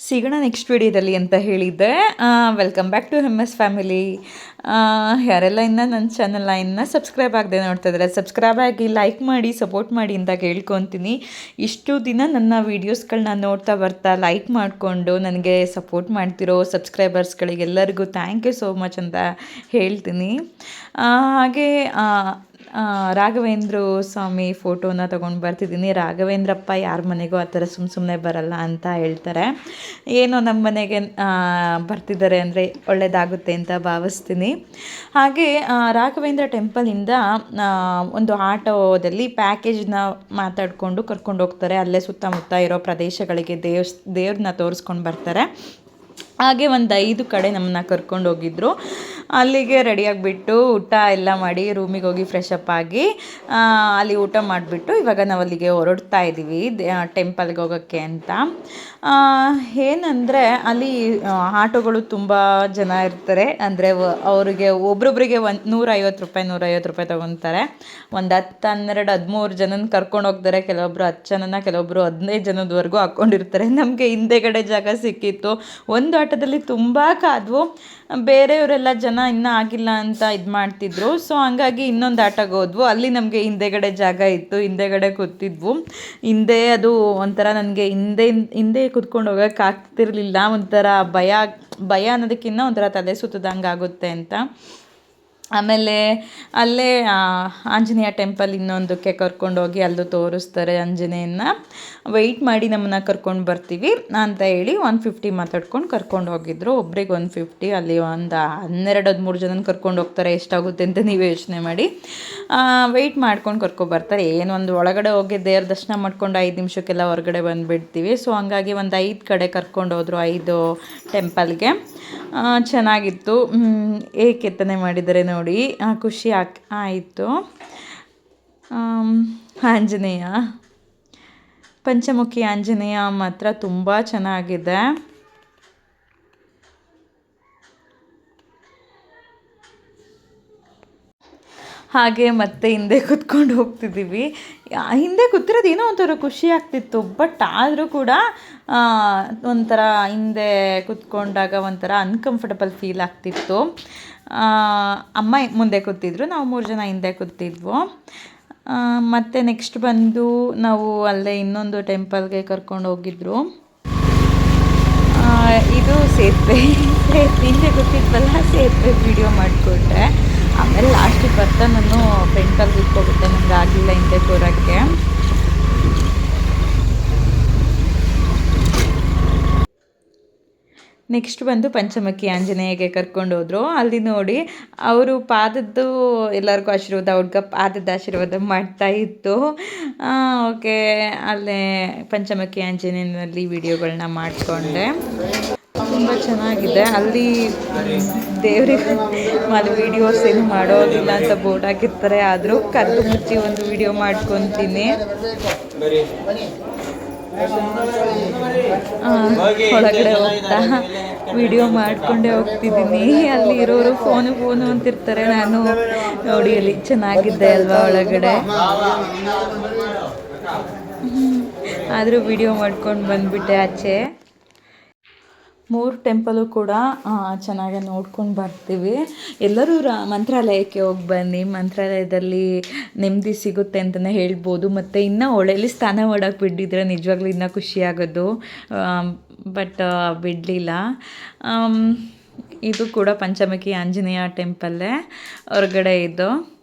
ಸಿಗೋಣ ನೆಕ್ಸ್ಟ್ ವಿಡಿಯೋದಲ್ಲಿ ಅಂತ ಹೇಳಿದ್ದೆ. Welcome back to MS family. ಯಾರೆಲ್ಲ ಇನ್ನೂ ನನ್ನ ಚಾನಲ್ನ ಇನ್ನೂ ಸಬ್ಸ್ಕ್ರೈಬ್ ಆಗದೆ ನೋಡ್ತಾ ಇದ್ದಾರೆ, ಸಬ್ಸ್ಕ್ರೈಬ್ ಆಗಿ ಲೈಕ್ ಮಾಡಿ ಸಪೋರ್ಟ್ ಮಾಡಿ ಅಂತ ಕೇಳ್ಕೊತೀನಿ. ಇಷ್ಟು ದಿನ ನನ್ನ ವೀಡಿಯೋಸ್ಗಳನ್ನ ನೋಡ್ತಾ ಬರ್ತಾ ಲೈಕ್ ಮಾಡಿಕೊಂಡು ನನಗೆ ಸಪೋರ್ಟ್ ಮಾಡ್ತಿರೋ ಸಬ್ಸ್ಕ್ರೈಬರ್ಸ್ಗಳಿಗೆಲ್ಲರಿಗೂ ಥ್ಯಾಂಕ್ ಯು ಸೋ ಮಚ್ ಅಂತ ಹೇಳ್ತೀನಿ. ಹಾಗೆ ರಾಘವೇಂದ್ರ ಸ್ವಾಮಿ ಫೋಟೋನ ತೊಗೊಂಡು ಬರ್ತಿದ್ದೀನಿ. ರಾಘವೇಂದ್ರಪ್ಪ ಯಾರ ಮನೆಗೂ ಆ ಥರ ಸುಮ್ಮನೆ ಬರಲ್ಲ ಅಂತ ಹೇಳ್ತಾರೆ. ಏನೋ ನಮ್ಮ ಮನೆಗೆ ಬರ್ತಿದ್ದಾರೆ ಅಂದರೆ ಒಳ್ಳೆಯದಾಗುತ್ತೆ ಅಂತ ಭಾವಿಸ್ತೀನಿ. ಹಾಗೆ ರಾಘವೇಂದ್ರ ಟೆಂಪಲಿಂದ ಒಂದು ಆಟೋದಲ್ಲಿ ಪ್ಯಾಕೇಜ್ನ ಮಾತಾಡಿಕೊಂಡು ಕರ್ಕೊಂಡು ಹೋಗ್ತಾರೆ. ಅಲ್ಲೇ ಸುತ್ತಮುತ್ತ ಇರೋ ಪ್ರದೇಶಗಳಿಗೆ ದೇವ್ರನ್ನ ತೋರಿಸ್ಕೊಂಡು ಬರ್ತಾರೆ. ಹಾಗೆ ಒಂದು 5 ಕಡೆ ನಮ್ಮನ್ನ ಕರ್ಕೊಂಡು ಹೋಗಿದ್ರು. ಅಲ್ಲಿಗೆ ರೆಡಿಯಾಗಿಬಿಟ್ಟು ಊಟ ಎಲ್ಲ ಮಾಡಿ ರೂಮಿಗೆ ಹೋಗಿ ಫ್ರೆಶ್ ಅಪ್ ಆಗಿ ಅಲ್ಲಿ ಊಟ ಮಾಡಿಬಿಟ್ಟು ಇವಾಗ ನಾವು ಅಲ್ಲಿಗೆ ಹೊರಡ್ತಾ ಇದ್ದೀವಿ ಟೆಂಪಲ್ಗೆ ಹೋಗೋಕ್ಕೆ ಅಂತ. ಏನಂದರೆ ಅಲ್ಲಿ ಆಟೋಗಳು ತುಂಬ ಜನ ಇರ್ತಾರೆ. ಅಂದರೆ ಅವರಿಗೆ ಒಬ್ರೊಬ್ರಿಗೆ ₹150 ತೊಗೊತಾರೆ. ಒಂದು 10, 12, 13 ಜನನ ಕರ್ಕೊಂಡು ಹೋಗ್ತಾರೆ. ಕೆಲವೊಬ್ರು 10 ಜನನ, ಕೆಲವೊಬ್ರು 15 ಜನದವರೆಗೂ ಹಾಕ್ಕೊಂಡಿರ್ತಾರೆ. ನಮಗೆ ಹಿಂದೆಗಡೆ ಜಾಗ ಸಿಕ್ಕಿತ್ತು. ಒಂದು ಆಟೋದಲ್ಲಿ ತುಂಬ ಕಾದ್ವು. ಬೇರೆಯವರೆಲ್ಲ ಜನ ಇನ್ನೂ ಆಗಿಲ್ಲ ಅಂತ ಇದು ಮಾಡ್ತಿದ್ರು. ಸೊ ಹಂಗಾಗಿ ಇನ್ನೊಂದು ಆಟೋಗೆ ಹೋದ್ವು. ಅಲ್ಲಿ ನಮಗೆ ಹಿಂದೆಗಡೆ ಜಾಗ ಇತ್ತು, ಹಿಂದೆಗಡೆ ಕೂತಿದ್ವು. ಹಿಂದೆ ಅದು ಒಂಥರ ನನಗೆ ಹಿಂದೆ ಕೂತ್ಕೊಂಡು ಹೋಗೋಕ್ಕೆ ಆಗ್ತಿರ್ಲಿಲ್ಲ. ಒಂಥರ ಭಯ ಅನ್ನೋದಕ್ಕಿಂತ ಒಂಥರ ತಲೆ ಸುತ್ತದಂಗೆ ಆಗುತ್ತೆ ಅಂತ. ಆಮೇಲೆ ಅಲ್ಲೇ ಆಂಜನೇಯ ಟೆಂಪಲ್ ಇನ್ನೊಂದಕ್ಕೆ ಕರ್ಕೊಂಡೋಗಿ ಅಲ್ಲೂ ತೋರಿಸ್ತಾರೆ ಆಂಜನೇಯನ. ವೆಯ್ಟ್ ಮಾಡಿ ನಮ್ಮನ್ನ ಕರ್ಕೊಂಡು ಬರ್ತೀವಿ ಅಂತ ಹೇಳಿ 150 ಮಾತಾಡ್ಕೊಂಡು ಕರ್ಕೊಂಡು ಹೋಗಿದ್ರು. ಒಬ್ರಿಗೆ 150, ಅಲ್ಲಿ ಒಂದು 12-13 ಜನನ ಕರ್ಕೊಂಡು ಹೋಗ್ತಾರೆ. ಎಷ್ಟಾಗುತ್ತೆ ಅಂತ ನೀವೇ ಯೋಚನೆ ಮಾಡಿ. ವೆಯ್ಟ್ ಮಾಡ್ಕೊಂಡು ಕರ್ಕೊಬರ್ತಾರೆ. ಏನೊಂದು ಒಳಗಡೆ ಹೋಗಿ ದೇವ್ರ ದರ್ಶನ ಮಾಡ್ಕೊಂಡು 5 ನಿಮಿಷಕ್ಕೆಲ್ಲ ಹೊರಗಡೆ ಬಂದುಬಿಡ್ತೀವಿ. ಸೊ ಹಂಗಾಗಿ ಒಂದು 5 ಕಡೆ ಕರ್ಕೊಂಡು ಹೋದರು, 5 ಟೆಂಪಲ್ಗೆ. ಚೆನ್ನಾಗಿತ್ತು. ಕೆತ್ತನೆ ಮಾಡಿದ್ದಾರೆ ನೋಡಿ, ಖುಷಿ ಆಯಿತು. ಆಂಜನೇಯ, ಪಂಚಮುಖಿ ಆಂಜನೇಯ ಮಾತ್ರ ತುಂಬ ಚೆನ್ನಾಗಿದೆ. ಹಾಗೆ ಮತ್ತೆ ಹಿಂದೆ ಕೂತ್ಕೊಂಡು ಹೋಗ್ತಿದ್ದೀವಿ. ಹಿಂದೆ ಕೂತಿರೋದು ಏನೋ ಒಂಥರ ಖುಷಿ ಆಗ್ತಿತ್ತು. ಬಟ್ ಆದರೂ ಕೂಡ ಒಂಥರ ಹಿಂದೆ ಕೂತ್ಕೊಂಡಾಗ ಒಂಥರ ಅನ್ಕಂಫರ್ಟಬಲ್ ಫೀಲ್ ಆಗ್ತಿತ್ತು. ಅಮ್ಮ ಮುಂದೆ ಕೂತಿದ್ರು, ನಾವು 3 ಜನ ಹಿಂದೆ ಕೂತಿದ್ವು. ಮತ್ತು ನೆಕ್ಸ್ಟ್ ಬಂದು ನಾವು ಅಲ್ಲೇ ಇನ್ನೊಂದು ಟೆಂಪಲ್ಗೆ ಕರ್ಕೊಂಡು ಹೋಗಿದ್ರು. ಇದು ಸೇತುವೆ ಹಿಂದೆ ಕೂತಿದ್ವಲ್ಲ, ಸೇತುವೆ ವಿಡಿಯೋ ಮಾಡಿಕೊಂಡ್ರೆ. ಆಮೇಲೆ ಲಾಸ್ಟಿಗೆ ಬರ್ತಾ ನಾನು ಫ್ರಂಟಲ್ಲಿ ಕೂತ್ಕೋಬಿಟ್ಟೆ, ನನಗೆ ಆಗಲಿಲ್ಲ ಹಿಂದೆ ಕೂರೋಕ್ಕೆ. ನೆಕ್ಸ್ಟ್ ಬಂದು ಪಂಚಮುಖಿ ಆಂಜನೇಯಗೆ ಕರ್ಕೊಂಡು ಹೋದರು. ಅಲ್ಲಿ ನೋಡಿ ಅವರು ಪಾದದ್ದು ಎಲ್ಲರಿಗೂ ಆಶೀರ್ವಾದ, ಹುಡುಗ ಪಾದದ ಆಶೀರ್ವಾದ ಮಾಡ್ತಾ ಇತ್ತು. ಓಕೆ, ಅಲ್ಲೇ ಪಂಚಮುಖಿ ಆಂಜನೇಯನಲ್ಲಿ ವಿಡಿಯೋಗಳನ್ನ ಮಾಡಿಕೊಂಡೆ. ತುಂಬ ಚೆನ್ನಾಗಿದೆ. ಅಲ್ಲಿ ದೇವರಿಗೆ ವೀಡಿಯೋಸ್ ಏನು ಮಾಡೋದಿಲ್ಲ ಅಂತ ಬೋರ್ಡ್ ಹಾಕಿರ್ತಾರೆ. ಆದರೂ ಕದ್ದು ಮುಚ್ಚಿ ಒಂದು ವಿಡಿಯೋ ಮಾಡ್ಕೊತೀನಿ. ಒಳಗಡೆ ಹೋಗ್ತಾ ವಿಡಿಯೋ ಮಾಡಿಕೊಂಡೇ ಹೋಗ್ತಿದ್ದೀನಿ. ಅಲ್ಲಿ ಇರೋರು ಫೋನು ಅಂತಿರ್ತಾರೆ. ನಾನು ನೋಡಿ ಅಲ್ಲಿ ಚೆನ್ನಾಗಿದ್ದೆ ಅಲ್ವಾ ಒಳಗಡೆ. ಆದರೂ ವಿಡಿಯೋ ಮಾಡ್ಕೊಂಡು ಬಂದುಬಿಟ್ಟೆ ಆಚೆ. 3 ಟೆಂಪಲು ಕೂಡ ಚೆನ್ನಾಗಿ ನೋಡ್ಕೊಂಡು ಬರ್ತೀವಿ. ಎಲ್ಲರೂ ಮಂತ್ರಾಲಯಕ್ಕೆ ಹೋಗಿ ಬನ್ನಿ. ಮಂತ್ರಾಲಯದಲ್ಲಿ ನೆಮ್ಮದಿ ಸಿಗುತ್ತೆ ಅಂತಲೇ ಹೇಳ್ಬೋದು. ಮತ್ತು ಇನ್ನೂ ಹೊಳೆಯಲ್ಲಿ ಸ್ನಾನ ಮಾಡೋಕ್ಕೆ ಬಿಟ್ಟಿದ್ರೆ ನಿಜವಾಗ್ಲೂ ಇನ್ನೂ ಖುಷಿಯಾಗೋದು. ಬಟ್ ಬಿಡಲಿಲ್ಲ. ಇದು ಕೂಡ ಪಂಚಮುಖಿ ಆಂಜನೇಯ ಟೆಂಪಲ್ಲೇ ಹೊರಗಡೆ ಇದ್ದು.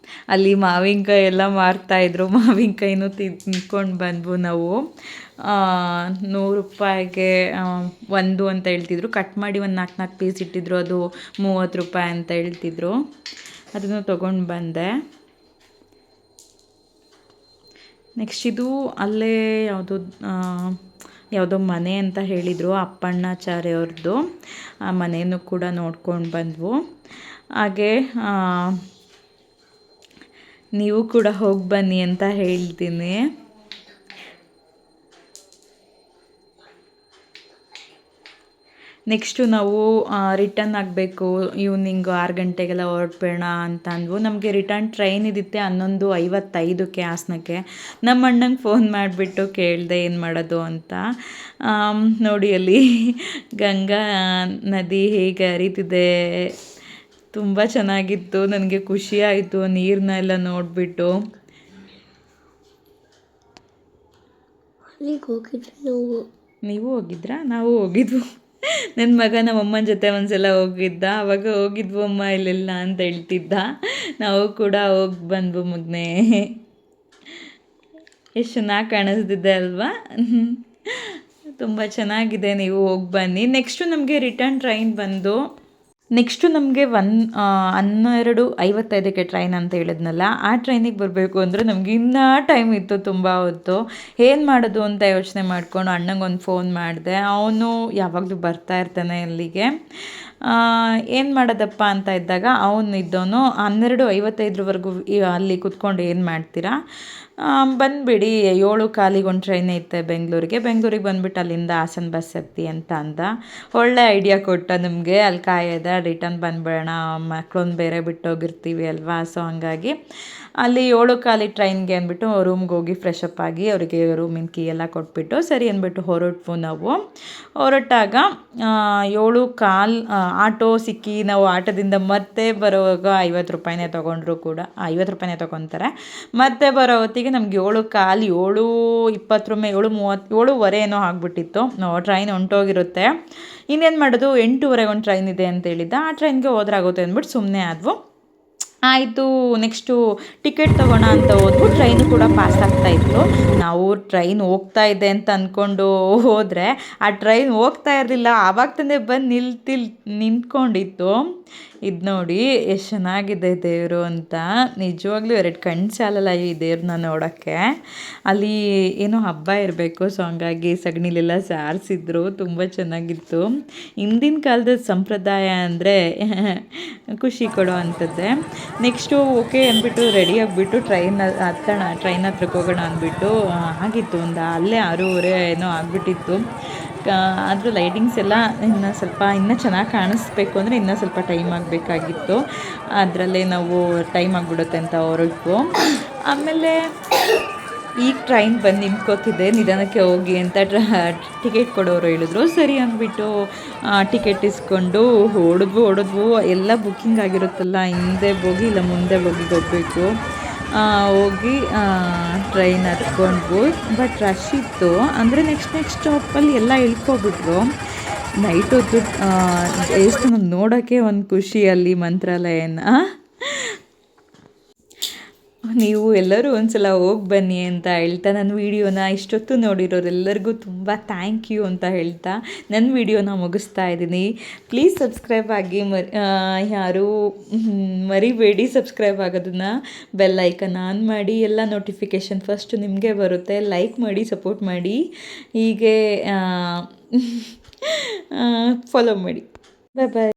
ಅಲ್ಲಿ ಮಾವಿನಕಾಯಿ ಎಲ್ಲ ಮಾರ್ತಾಯಿದ್ರು. ಮಾವಿನಕಾಯಿನೂ ತಿಂದ್ಕೊಂಡು ಬಂದ್ವು ನಾವು. ₹100ಗೆ 1 ಅಂತ ಹೇಳ್ತಿದ್ರು. ಕಟ್ ಮಾಡಿ ಒಂದು 4 ಪೀಸ್ ಇಟ್ಟಿದ್ರು. ಅದು ₹30 ಅಂತ ಹೇಳ್ತಿದ್ರು. ಅದನ್ನು ತೊಗೊಂಡು ಬಂದೆ. ನೆಕ್ಸ್ಟ್ ಇದು ಅಲ್ಲೇ ಯಾವುದೋ ಮನೆ ಅಂತ ಹೇಳಿದರು, ಅಪ್ಪಣ್ಣಾಚಾರ್ಯ ಅವ್ರದ್ದು. ಆ ಮನೆಯೂ ಕೂಡ ನೋಡ್ಕೊಂಡು ಬಂದ್ವು. ಹಾಗೆ ನೀವು ಕೂಡ ಹೋಗಿ ಬನ್ನಿ ಅಂತ ಹೇಳ್ತೀನಿ. ನೆಕ್ಸ್ಟು ನಾವು ರಿಟರ್ನ್ ಆಗಬೇಕು, ಈವ್ನಿಂಗ್ 6 ಗಂಟೆಗೆಲ್ಲ ಹೊರಟ್ಬೇಡ ಅಂತ ಅಂದ್ವು. ನಮಗೆ ರಿಟರ್ನ್ ಟ್ರೈನ್ ಇದ್ದಿತ್ತೆ 11:55ಕ್ಕೆ ಹಾಸನಕ್ಕೆ. ನಮ್ಮ ಅಣ್ಣಂಗೆ ಫೋನ್ ಮಾಡಿಬಿಟ್ಟು ಕೇಳಿದೆ ಏನು ಮಾಡೋದು ಅಂತ. ನೋಡಿ ಅಲ್ಲಿ ಗಂಗಾ ನದಿ ಹೇಗೆ ಹರಿತಿದೆ, ತುಂಬ ಚೆನ್ನಾಗಿತ್ತು. ನನಗೆ ಖುಷಿ ಆಯಿತು ನೀರನ್ನೆಲ್ಲ ನೋಡಿಬಿಟ್ಟು. ನೀವು ಹೋಗಿದ್ರಾ? ನಾವು ಹೋಗಿದ್ವು. ನನ್ನ ಮಗ ನಮ್ಮ ಅಮ್ಮನ ಜೊತೆ ಒಂದ್ಸಲ ಹೋಗಿದ್ದ. ಅವಾಗ ಹೋಗಿದ್ವು ಅಮ್ಮ ಇಲ್ಲೆಲ್ಲ ಅಂತ ಹೇಳ್ತಿದ್ದ. ನಾವು ಕೂಡ ಹೋಗಿ ಬಂದ್ವು ಮಗನೇ. ಎಷ್ಟು ಚೆನ್ನಾಗಿ ಕಾಣಿಸ್ತಿದ್ದೆ ಅಲ್ವಾ? ತುಂಬ ಚೆನ್ನಾಗಿದೆ, ನೀವು ಹೋಗಿ ಬನ್ನಿ. ನೆಕ್ಸ್ಟು ನಮಗೆ ರಿಟರ್ನ್ ಟ್ರೈನ್ ಬಂದು ನೆಕ್ಸ್ಟು ನಮಗೆ 12:55ಕ್ಕೆ ಟ್ರೈನ್ ಅಂತ ಹೇಳಿದ್ನಲ್ಲ, ಆ ಟ್ರೈನಿಗೆ ಬರಬೇಕು ಅಂದರೆ ನಮ್ಗೆ ಇನ್ನೂ ಟೈಮ್ ಇತ್ತು, ತುಂಬ ಹೊತ್ತು. ಏನು ಮಾಡೋದು ಅಂತ ಯೋಚನೆ ಮಾಡಿಕೊಂಡು ಅಣ್ಣಂಗೆ ಒಂದು ಫೋನ್ ಮಾಡಿದೆ. ಅವನು ಯಾವಾಗಲೂ ಬರ್ತಾ ಇರ್ತಾನೆ ಅಲ್ಲಿಗೆ. ಏನು ಮಾಡೋದಪ್ಪ ಅಂತ ಇದ್ದಾಗ ಅವನು ಇದ್ದವನು 12:55ವರೆಗೂ ಅಲ್ಲಿ ಕುತ್ಕೊಂಡು ಏನು ಮಾಡ್ತೀರಾ, ಬಂದುಬಿಡಿ 7:15ಗೆ ಒಂದು ಟ್ರೈನ್ ಐತೆ ಬೆಂಗಳೂರಿಗೆ ಬಂದುಬಿಟ್ಟು ಅಲ್ಲಿಂದ ಹಾಸನ ಬಸ್ ಹತ್ತಿ ಅಂತ ಅಂದ. ಒಳ್ಳೆ ಐಡಿಯಾ ಕೊಟ್ಟ ನಮಗೆ. ಅಲ್ಲಿ ಕಾಯದ ರಿಟರ್ನ್ ಬಂದುಬಿಡೋಣ, ಮಕ್ಕಳನ್ನ ಬೇರೆ ಬಿಟ್ಟೋಗಿರ್ತೀವಿ ಅಲ್ವಾ. ಸೊ ಹಂಗಾಗಿ ಅಲ್ಲಿ 7:15 ಟ್ರೈನ್ಗೆ ಅಂದ್ಬಿಟ್ಟು ರೂಮ್ಗೆ ಹೋಗಿ ಫ್ರೆಶಪ್ ಆಗಿ ಅವರಿಗೆ ರೂಮಿನ ಕೀ ಎಲ್ಲ ಕೊಟ್ಬಿಟ್ಟು ಸರಿ ಅಂದ್ಬಿಟ್ಟು ಹೊರಟ್ವು ನಾವು. ಹೊರಟಾಗ 7:15 ಆಟೋ ಸಿಕ್ಕಿ ನಾವು ಆಟೋದಿಂದ ಮತ್ತೆ ಬರೋವಾಗ 50 ರೂಪಾಯಿನೇ ತೊಗೊಂಡ್ರು ಕೂಡ, 50 ರೂಪಾಯಿನೇ ತೊಗೊತಾರೆ. ಮತ್ತೆ ಬರೋ ಹೊತ್ತಿಗೆ ನಮ್ಗೆ 7:15 7:20 7:30 ಏನೋ ಆಗಿಬಿಟ್ಟಿತ್ತು. ಟ್ರೈನ್ ಹೊಂಟೋಗಿರುತ್ತೆ. ಇನ್ನೇನು ಮಾಡೋದು, 8:00ಗೆ ಒಂದು ಟ್ರೈನ್ ಇದೆ ಅಂತ ಹೇಳಿದ್ದ. ಆ ಟ್ರೈನ್ಗೆ ಹೋದ್ರಾಗುತ್ತೆ ಅಂದ್ಬಿಟ್ಟು ಸುಮ್ಮನೆ ಆದ್ವು. ಆಯಿತು, ನೆಕ್ಸ್ಟು ಟಿಕೆಟ್ ತೊಗೋಣ ಅಂತ ಹೋದ್ವು. ಟ್ರೈನು ಕೂಡ ಪಾಸ್ ಆಗ್ತಾಯಿತ್ತು. ನಾವು ಟ್ರೈನ್ ಹೋಗ್ತಾ ಇದೆ ಅಂತ ಅಂದ್ಕೊಂಡು ಹೋದರೆ ಆ ಟ್ರೈನ್ ಹೋಗ್ತಾ ಇರಲಿಲ್ಲ. ಆವಾಗ ತಾನೇ ಬಂದು ನಿಂತ್ಕೊಂಡಿತ್ತು. ಇದು ನೋಡಿ ಎಷ್ಟು ಚೆನ್ನಾಗಿದೆ ದೇವರು ಅಂತ. ನಿಜವಾಗ್ಲೂ 2 ಕಣ್ಣು ಸಾಲಲ್ಲ ಈ ದೇವ್ರನ್ನ ನೋಡೋಕ್ಕೆ. ಅಲ್ಲಿ ಏನೋ ಹಬ್ಬ ಇರಬೇಕು, ಸೊ ಹಂಗಾಗಿ ಸಗಣಿಲೆಲ್ಲ ಸಾರಿಸಿದ್ರು. ತುಂಬ ಚೆನ್ನಾಗಿತ್ತು. ಹಿಂದಿನ ಕಾಲದ ಸಂಪ್ರದಾಯ ಅಂದರೆ ಖುಷಿ ಕೊಡೋ ಅಂಥದ್ದೇ. ನೆಕ್ಸ್ಟು ಓಕೆ ಅಂದ್ಬಿಟ್ಟು ರೆಡಿ ಆಗಿಬಿಟ್ಟು ಟ್ರೈನ್ ಹತ್ರಕ್ಕೆ ಹೋಗೋಣ ಅಂದ್ಬಿಟ್ಟು ಆಗಿತ್ತು. ಅಲ್ಲೇ 6:30 ಏನೋ ಆಗಿಬಿಟ್ಟಿತ್ತು. ಆದರೂ ಲೈಟಿಂಗ್ಸ್ ಎಲ್ಲ ಇನ್ನೂ ಚೆನ್ನಾಗಿ ಕಾಣಿಸ್ಬೇಕು ಅಂದರೆ ಇನ್ನೂ ಸ್ವಲ್ಪ ಟೈಮ್ ಆಗಬೇಕಾಗಿತ್ತು. ಅದರಲ್ಲೇ ನಾವು ಟೈಮ್ ಆಗಿಬಿಡುತ್ತೆ ಅಂತ ಹೊರಟ್ವು. ಆಮೇಲೆ ಈಗ ಟ್ರೈನ್ ಬಂದು ನಿಂತ್ಕೋತಿದ್ದೆ, ನಿಧಾನಕ್ಕೆ ಹೋಗಿ ಅಂತ ಟಿಕೆಟ್ ಕೊಡೋರು ಹೇಳಿದ್ರು. ಸರಿ ಅಂದ್ಬಿಟ್ಟು ಟಿಕೆಟ್ ಇಸ್ಕೊಂಡು ಹೊಡೆದ್ವು. ಎಲ್ಲ ಬುಕ್ಕಿಂಗ್ ಆಗಿರುತ್ತಲ್ಲ, ಹಿಂದೆ ಬೋಗಿ ಇಲ್ಲ ಮುಂದೆ ಬೋಗಿಗೆ ಹೋಗಬೇಕು. ಹೋಗಿ ಟ್ರೈನ್ ಹತ್ಕೊಂಡ್ವು. ಬಟ್ ರಶ್ ಇತ್ತು. ಅಂದರೆ ನೆಕ್ಸ್ಟ್ ಸ್ಟಾಪಲ್ಲಿ ಎಲ್ಲ ಇಳ್ಕೊಬಿಟ್ರು. ನೈಟ್ ಹೊತ್ತು ದೇವಸ್ಥಾನ ನೋಡೋಕ್ಕೆ ಒಂದು ಖುಷಿ ಅಲ್ಲಿ ಮಂತ್ರಾಲಯನ. ನೀವು ಎಲ್ಲರೂ ಒಂದ್ಸಲ ಹೋಗಿ ಬನ್ನಿ ಅಂತ ಹೇಳ್ತಾ ನನ್ನ ವೀಡಿಯೋನ ಇಷ್ಟೊತ್ತು ನೋಡಿರೋರೆಲ್ಲರಿಗೂ ತುಂಬ ಥ್ಯಾಂಕ್ ಯು ಅಂತ ಹೇಳ್ತಾ ನನ್ನ ವೀಡಿಯೋನ ಮುಗಿಸ್ತಾ ಇದ್ದೀನಿ. ಪ್ಲೀಸ್ ಸಬ್ಸ್ಕ್ರೈಬ್ ಆಗಿ, ಯಾರೂ ಮರಿಬೇಡಿ ಸಬ್ಸ್ಕ್ರೈಬ್ ಆಗೋದನ್ನು. ಬೆಲ್ ಐಕನ್ ಆನ್ ಮಾಡಿ, ಎಲ್ಲ ನೋಟಿಫಿಕೇಷನ್ ಫಸ್ಟ್ ನಿಮಗೆ ಬರುತ್ತೆ. ಲೈಕ್ ಮಾಡಿ, ಸಪೋರ್ಟ್ ಮಾಡಿ, ಹೀಗೆ ಫಾಲೋ ಮಾಡಿ. ಬಾಯ್ ಬಾಯ್.